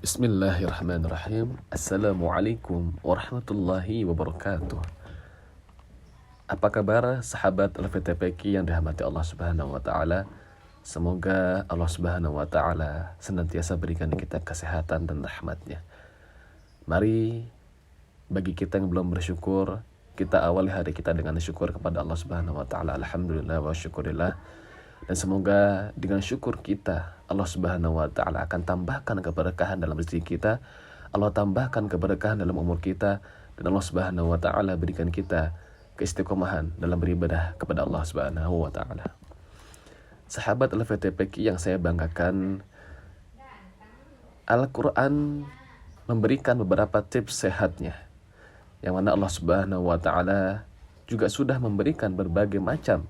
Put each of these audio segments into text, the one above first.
Bismillahirrahmanirrahim. Assalamualaikum warahmatullahi wabarakatuh. Apa kabar sahabat LVTPQ yang dirahmati Allah Subhanahu wa taala? Semoga Allah Subhanahu wa taala senantiasa berikan kita kesehatan dan rahmatnya. Mari bagi kita yang belum bersyukur, kita awali hari kita dengan syukur kepada Allah Subhanahu wa taala. Alhamdulillah wa syukurillah. Dan semoga dengan syukur kita, Allah Subhanahu wa taala akan tambahkan keberkahan dalam rezeki kita, Allah tambahkan keberkahan dalam umur kita, dan Allah Subhanahu wa taala berikan kita keistiqomahan dalam beribadah kepada Allah Subhanahu wa taala. Sahabat LVTPQ yang saya banggakan, Al-Quran memberikan beberapa tips sehatnya, yang mana Allah Subhanahu wa taala juga sudah memberikan berbagai macam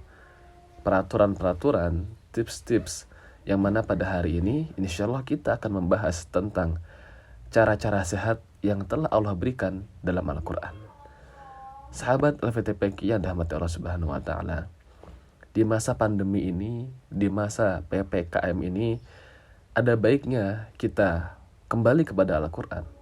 peraturan-peraturan, tips-tips, yang mana pada hari ini insya Allah kita akan membahas tentang cara-cara sehat yang telah Allah berikan dalam Al-Quran. Sahabat LVTPQ yang dirahmati Allah Subhanahu wa taala, di masa pandemi ini, di masa PPKM ini, ada baiknya kita kembali kepada Al-Quran.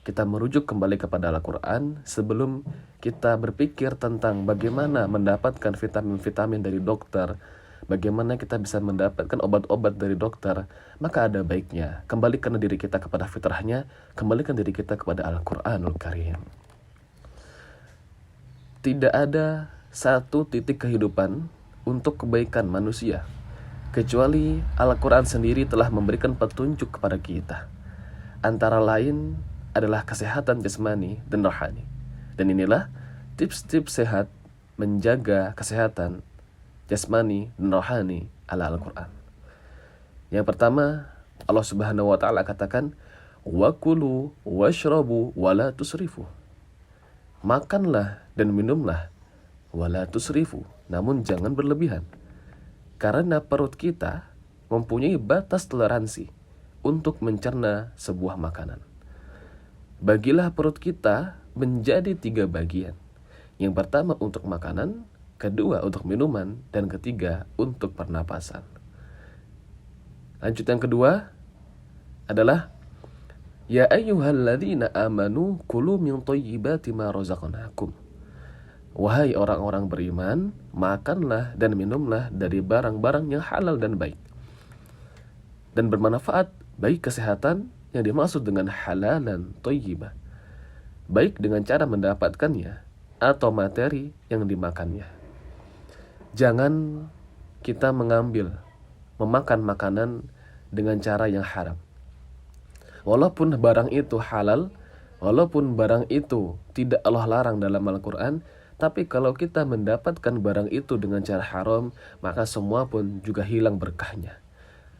Kita merujuk kembali kepada Al-Quran sebelum kita berpikir tentang bagaimana mendapatkan vitamin-vitamin dari dokter, bagaimana kita bisa mendapatkan obat-obat dari dokter. Maka ada baiknya kembalikan diri kita kepada fitrahnya, kembalikan diri kita kepada Al-Quranul Karim. Tidak ada satu titik kehidupan untuk kebaikan manusia kecuali Al-Quran sendiri telah memberikan petunjuk kepada kita. Antara lain adalah kesehatan jasmani dan rohani. Dan inilah tips-tips sehat menjaga kesehatan jasmani dan rohani ala Al-Quran. Yang pertama, Allah Subhanahu wa taala katakan, "Wa kulu washrabu wa la tusrifu." Makanlah dan minumlah, wa la tusrifu, namun jangan berlebihan. Karena perut kita mempunyai batas toleransi untuk mencerna sebuah makanan. Bagilah perut kita menjadi 3 bagian. Yang pertama untuk makanan, kedua untuk minuman, dan ketiga untuk pernapasan. Lanjut yang kedua adalah, Ya ayyuhalladzina amanu kulu min thayyibati ma razaqnakum. Wahai orang-orang beriman, makanlah dan minumlah dari barang-barang yang halal dan baik dan bermanfaat, baik kesehatan yang dimaksud dengan halalan thayyibah, baik dengan cara mendapatkannya atau materi yang dimakannya. Jangan kita memakan makanan dengan cara yang haram. Walaupun barang itu halal, walaupun barang itu tidak Allah larang dalam Al-Quran, tapi kalau kita mendapatkan barang itu dengan cara haram, maka semua pun juga hilang berkahnya.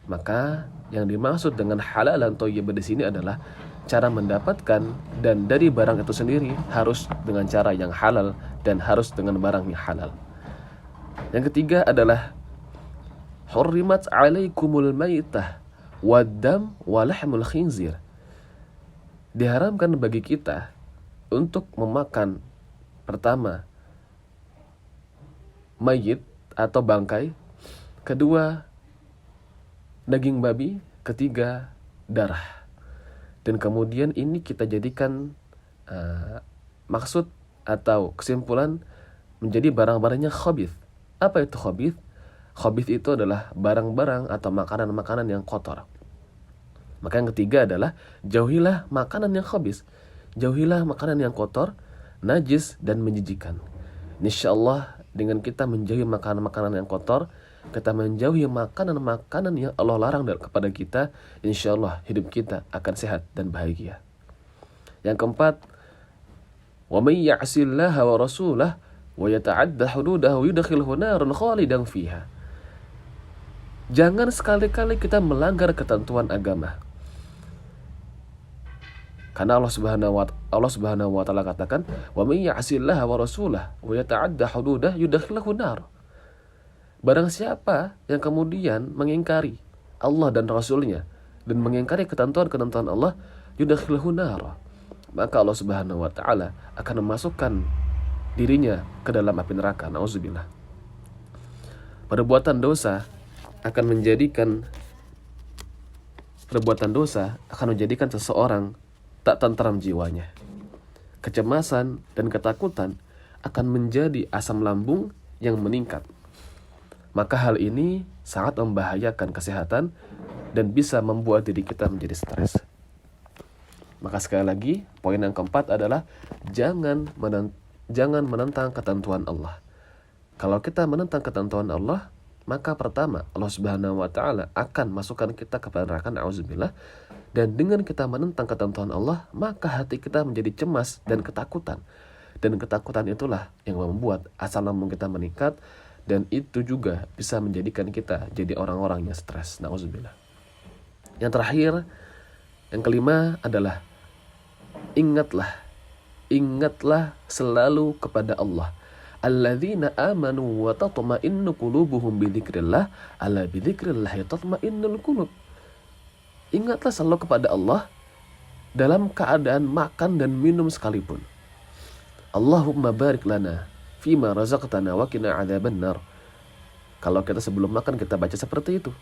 Maka yang dimaksud dengan halalan thayyibah di sini adalah cara mendapatkan, dan dari barang itu sendiri harus dengan cara yang halal dan harus dengan barang yang halal. Yang ketiga adalah hurrimat alaikumul maitah waddam walahmul khinzir. Diharamkan bagi kita untuk memakan, pertama, mayit atau bangkai, kedua, daging babi, ketiga, darah. Dan kemudian ini kita jadikan maksud atau kesimpulan menjadi barang-barangnya khabith. Apa itu khabith? Khabith itu adalah barang-barang atau makanan-makanan yang kotor. Maka yang ketiga adalah jauhilah makanan yang khabith. Jauhilah makanan yang kotor, najis, dan menjijikan. Insyaallah dengan kita menjauhi makanan-makanan yang kotor, kita menjauhi makanan-makanan yang Allah larang kepada kita, insya Allah hidup kita akan sehat dan bahagia. Yang keempat, wa may ya'sillaha wa rasulahu wa yata'adda hududahu yudkhilhu naran khalidan fiha. Jangan sekali-kali kita melanggar ketentuan agama. Karena Allah Subhanahu wa taala katakan, wa may ya'sillaha wa rasulahu wa yata'adda hududahu yudkhilhu naran. Barang siapa yang kemudian mengingkari Allah dan Rasulnya dan mengingkari ketentuan-ketentuan Allah, yudakhilhu nara, maka Allah Subhanahu wa taala akan memasukkan dirinya ke dalam api neraka. Nauzubillah. Perbuatan dosa akan menjadikan perbuatan dosa akan menjadikan seseorang tak tentram jiwanya. Kecemasan dan ketakutan akan menjadi asam lambung yang meningkat. Maka hal ini sangat membahayakan kesehatan dan bisa membuat diri kita menjadi stres. Maka sekali lagi, poin yang keempat adalah jangan menentang ketentuan Allah. Kalau kita menentang ketentuan Allah, maka pertama Allah Subhanahu wa taala akan masukkan kita kepada neraka, na'udzubillah. Dan dengan kita menentang ketentuan Allah, maka hati kita menjadi cemas dan ketakutan. Dan ketakutan itulah yang membuat asam lambung kita meningkat, dan itu juga bisa menjadikan kita jadi orang-orang yang stres, na'udzubillah. Yang terakhir, yang kelima adalah ingatlah selalu kepada Allah. Alladzina amanu wa tatma'innu qulubuhum bidzikrillah, ala bidzikrillah tatma'innul qulub. Ingatlah selalu kepada Allah dalam keadaan makan dan minum sekalipun. Allahumma barik lana fima razaqtana wa qina adzabannar. Kalau kita sebelum makan kita baca seperti itu.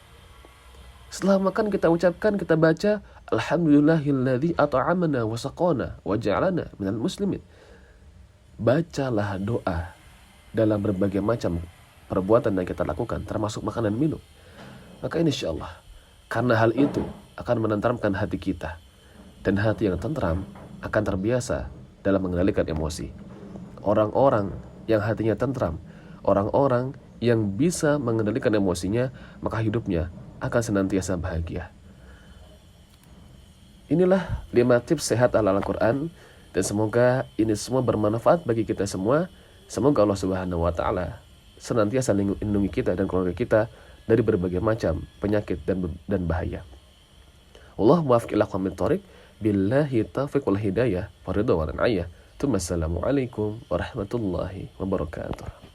Setelah makan kita ucapkan, kita baca alhamdulillahilladzi at'amana wa saqana wa ja'alana minal muslimin. Bacalah doa dalam berbagai macam perbuatan yang kita lakukan, termasuk makan dan minum. Maka insyaallah, karena hal itu akan menenteramkan hati kita, dan hati yang tentram akan terbiasa dalam mengendalikan emosi. Orang-orang yang hatinya tentram, orang-orang yang bisa mengendalikan emosinya, maka hidupnya akan senantiasa bahagia. Inilah 5 tips sehat ala Al-Quran, dan semoga ini semua bermanfaat bagi kita semua. Semoga Allah Subhanahu wa taala senantiasa lindungi kita dan keluarga kita dari berbagai macam penyakit dan bahaya. Allah muwaffiq ila aqwamit thoriq, billahi taufiq wal hidayah, wa ridha wa al-'ayah. Assalamualaikum warahmatullahi wabarakatuh.